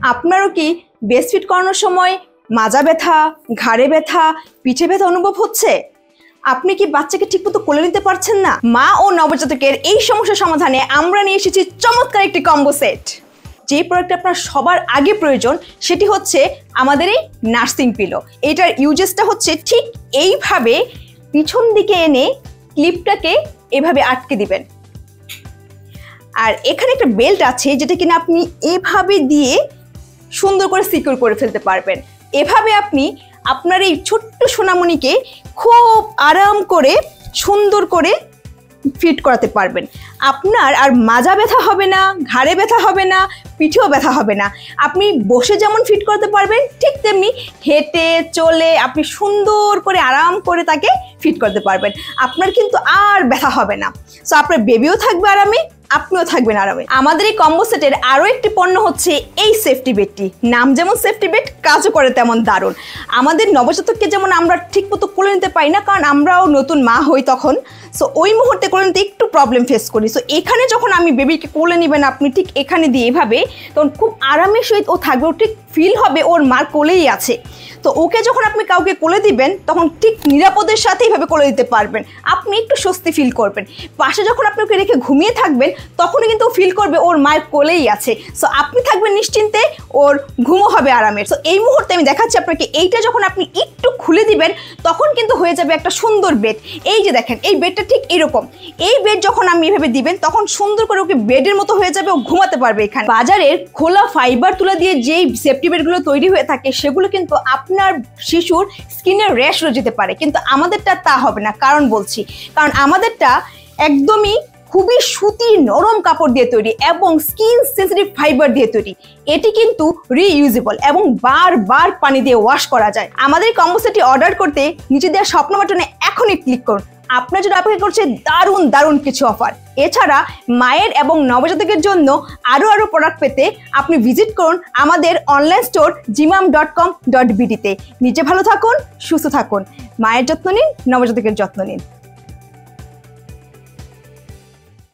আপনারও কি breast feed করানোর সময় মাজা ব্যথা, ঘাড়ে ব্যথা, পিঠে ব্যথা অনুভব হচ্ছে? আপনি কি বাচ্চাকে ঠিকমতো কোলে নিতে পারছেন না? মা ও নবজাতকের এই সমস্যার সমাধানে আমরা নিয়ে এসেছি চমৎকার একটি কম্বো সেট। যে প্রোডাক্ট আপনার সবার আগে প্রয়োজন সেটি হচ্ছে আমাদের এই নার্সিং পিলো। এটার ইউজেসটা হচ্ছে ঠিক এইভাবে পিছন দিকে এনে ক্লিপটাকে এভাবে আটকে দিবেন। আর এখানে একটা বেল্ট আছে যেটা কিনা আপনি এভাবে দিয়ে সুন্দর করে সিকিউর করে ফেলতে পারবেন। এভাবে আপনি আপনার এই ছোট্ট সোনামণিকে খুব আরাম করে সুন্দর করে ফিট করাতে পারবেন। আপনার আর মাজা ব্যথা হবে না, ঘাড়ে ব্যথা হবে না, পিঠেও ব্যথা হবে না। আপনি বসে যেমন ফিট করতে পারবেন ঠিক তেমনি হেঁটে চলে আপনি সুন্দর করে আরাম করে তাকে ফিট করতে পারবেন। আপনার কিন্তু আর ব্যথা হবে না। সো আপনার বেবিও থাকবে আরামে, আপনিও থাকবেন আরামে। আমাদের এই কম্বো সেটের আরও একটি পণ্য হচ্ছে এই সেফটি বেডটি। নাম যেমন সেফটি বেড, কাজও করে তেমন দারুণ। আমাদের নবজাতককে যেমন আমরা ঠিকমতো কোলে নিতে পারি না, কারণ আমরাও নতুন মা হই তখন। সো ওই মুহূর্তে কোলে নিতে একটু প্রবলেম ফেস করি। সো এখানে যখন আমি বেবিকে কোলে নেবেন আপনি ঠিক এখানে দিয়ে এভাবে, তখন খুব আরামের সহিত ও থাকবে, ও ঠিক ফিল হবে ওর মার কোলেই আছে। তো ওকে যখন আপনি কাউকে কোলে দিবেন তখন ঠিক নিরাপদের সাথে এইভাবে কোলে দিতে পারবেন, আপনি একটু স্বস্তি ফিল করবেন। পাশে যখন আপনি ওকে রেখে ঘুমিয়ে থাকবেন তখনই কিন্তু ও ফিল করবে ওর মায়ের কোলেই আছে। সো আপনি থাকবেন নিশ্চিন্তে, ওর ঘুমও হবে আরামের। সো এই মুহূর্তে আমি দেখাচ্ছি আপনাকে, এইটা যখন আপনি একটু খুলে দিবেন তখন কিন্তু হয়ে যাবে একটা সুন্দর বেড। এই যে দেখেন, এই বেডটা ঠিক এরকম। এই বেড যখন আপনি এভাবে দিবেন তখন সুন্দর করে ওকে বেডের মতো হয়ে যাবে, ও ঘুমাতে পারবে এখানে। বাজারের খোলা ফাইবার তুলা দিয়ে যেই সেফটি বেডগুলো তৈরি হয়ে থাকে সেগুলো কিন্তু আপনার শিশুর স্কিনের র্যাশ হয়ে যেতে পারে, কিন্তু আমাদেরটা তা হবে না। কারণ বলছি, কারণ আমাদেরটা একদমই খুবই সুতির নরম কাপড় দিয়ে তৈরি এবং স্কিন সেন্সিটিভ ফাইবার দিয়ে তৈরি। এটি কিন্তু রিইউজেবল এবং বারবার পানি দিয়ে ওয়াশ করা যায়। আমাদের কম্বো সেটটি অর্ডার করতে নিচে দেওয়া স্বপ্ন বাটনে এখনই ক্লিক করুন। আপনার জন্য অপেক্ষা করছে দারুণ দারুণ কিছু অফার। এছাড়া মায়ের এবং নবজাতকের জন্য আরও প্রোডাক্ট পেতে আপনি ভিজিট করুন আমাদের অনলাইন স্টোর jimam.com.bd তে। নিজে ভালো থাকুন, সুস্থ থাকুন, মায়ের যত্ন নিন, নবজাতকের যত্ন নিন।